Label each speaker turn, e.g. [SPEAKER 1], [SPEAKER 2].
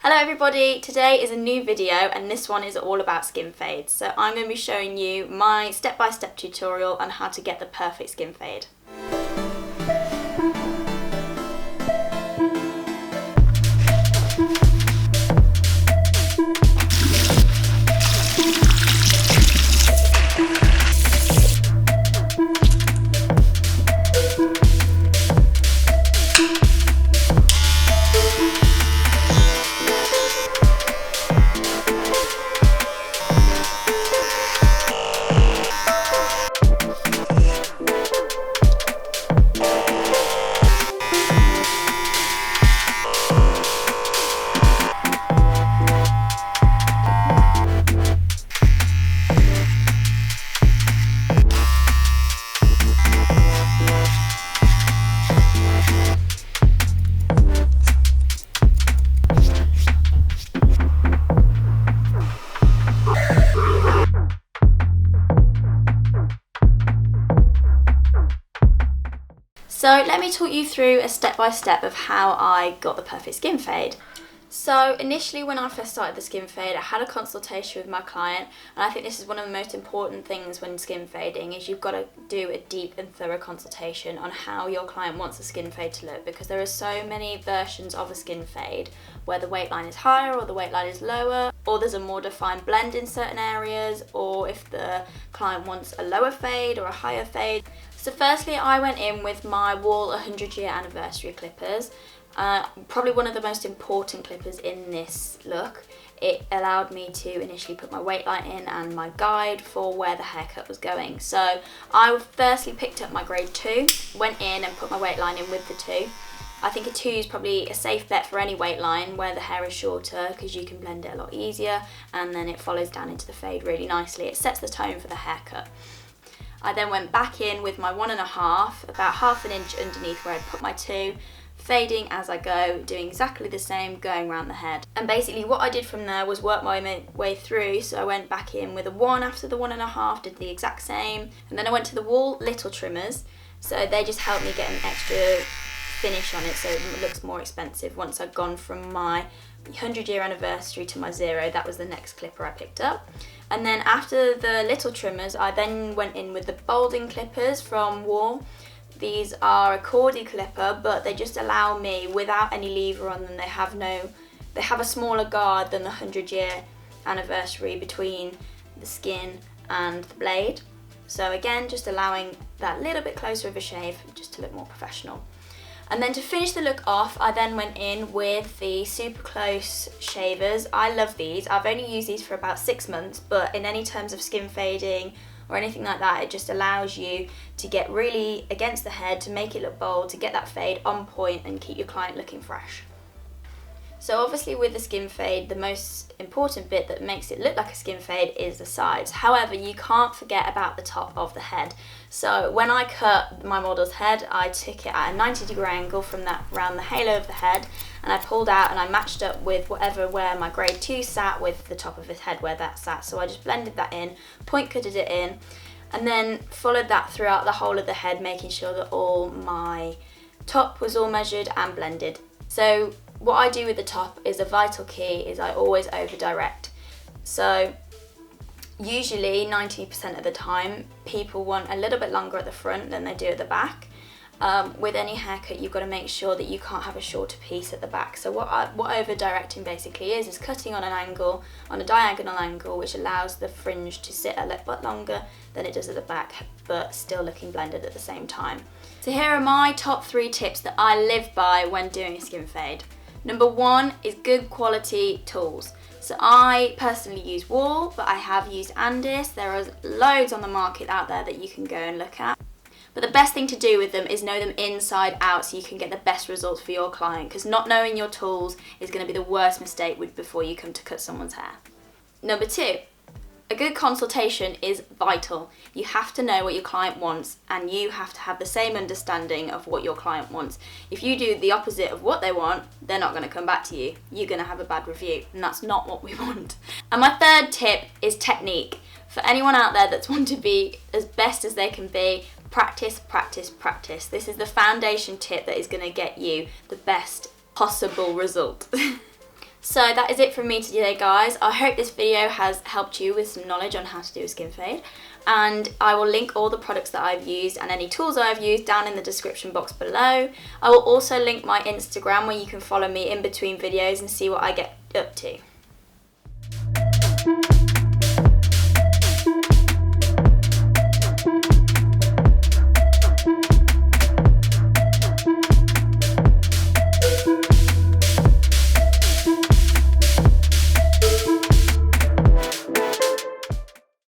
[SPEAKER 1] Hello everybody, today is a new video and this one is all about skin fades. So I'm going to be showing you my step-by-step tutorial on how to get the perfect skin fade. So let me talk you through a step-by-step of how I got the perfect skin fade. So initially when I first started the skin fade, I had a consultation with my client, and I think this is one of the most important things when skin fading is you've got to do a deep and thorough consultation on how your client wants a skin fade to look, because there are so many versions of a skin fade where the weight line is higher or the weight line is lower, or there's a more defined blend in certain areas, or if the client wants a lower fade or a higher fade. So firstly, I went in with my Wahl 100-year anniversary clippers. Probably one of the most important clippers in this look. It allowed me to initially put my weight line in and my guide for where the haircut was going. So I firstly picked up my grade 2, went in and put my weight line in with the 2. I think a 2 is probably a safe bet for any weight line where the hair is shorter, because you can blend it a lot easier and then it follows down into the fade really nicely. It sets the tone for the haircut. I then went back in with my 1.5, about half an inch underneath where I'd put my 2, fading as I go, doing exactly the same, going around the head. And basically what I did from there was work my way through, so I went back in with a 1 after the 1.5, did the exact same, and then I went to the Wahl little trimmers, so they just helped me get an extra finish on it so it looks more expensive. Once I'd gone from my 100-year anniversary to my 0, that was the next clipper I picked up. And then after the little trimmers, I then went in with the Bolding clippers from Wahl. These are a cordy clipper, but they just allow me, without any lever on them, they have a smaller guard than the 100-year anniversary between the skin and the blade. So again, just allowing that little bit closer of a shave, just to look more professional. And then to finish the look off, I then went in with the super close shavers. I love these. I've only used these for about 6 months, but in any terms of skin fading or anything like that, it just allows you to get really against the head, to make it look bold, to get that fade on point and keep your client looking fresh. So obviously with the skin fade, the most important bit that makes it look like a skin fade is the sides. However, you can't forget about the top of the head. So when I cut my model's head, I took it at a 90-degree angle from that around the halo of the head, and I pulled out and I matched up with where my grade 2 sat with the top of his head where that sat. So I just blended that in, point cutted it in, and then followed that throughout the whole of the head, making sure that all my top was all measured and blended. So what I do with the top is a vital key is I always over direct. So usually 90% of the time people want a little bit longer at the front than they do at the back. With any haircut, you've got to make sure that you can't have a shorter piece at the back. So what over directing basically is cutting on an angle, on a diagonal angle, which allows the fringe to sit a little bit longer than it does at the back, but still looking blended at the same time. So here are my top 3 tips that I live by when doing a skin fade. Number 1 is good quality tools. So I personally use Wahl, but I have used Andis. There are loads on the market out there that you can go and look at. But the best thing to do with them is know them inside out so you can get the best results for your client, because not knowing your tools is going to be the worst mistake before you come to cut someone's hair. Number 2, a good consultation is vital. You have to know what your client wants, and you have to have the same understanding of what your client wants. If you do the opposite of what they want, they're not going to come back to you. You're going to have a bad review, and that's not what we want. And my 3rd tip is technique. For anyone out there that's want to be as best as they can be, practice, practice, practice. This is the foundation tip that is going to get you the best possible result. So that is it from me today, guys. I hope this video has helped you with some knowledge on how to do a skin fade, and I will link all the products that I've used and any tools I've used down in the description box below. I will also link my Instagram where you can follow me in between videos and see what I get up to.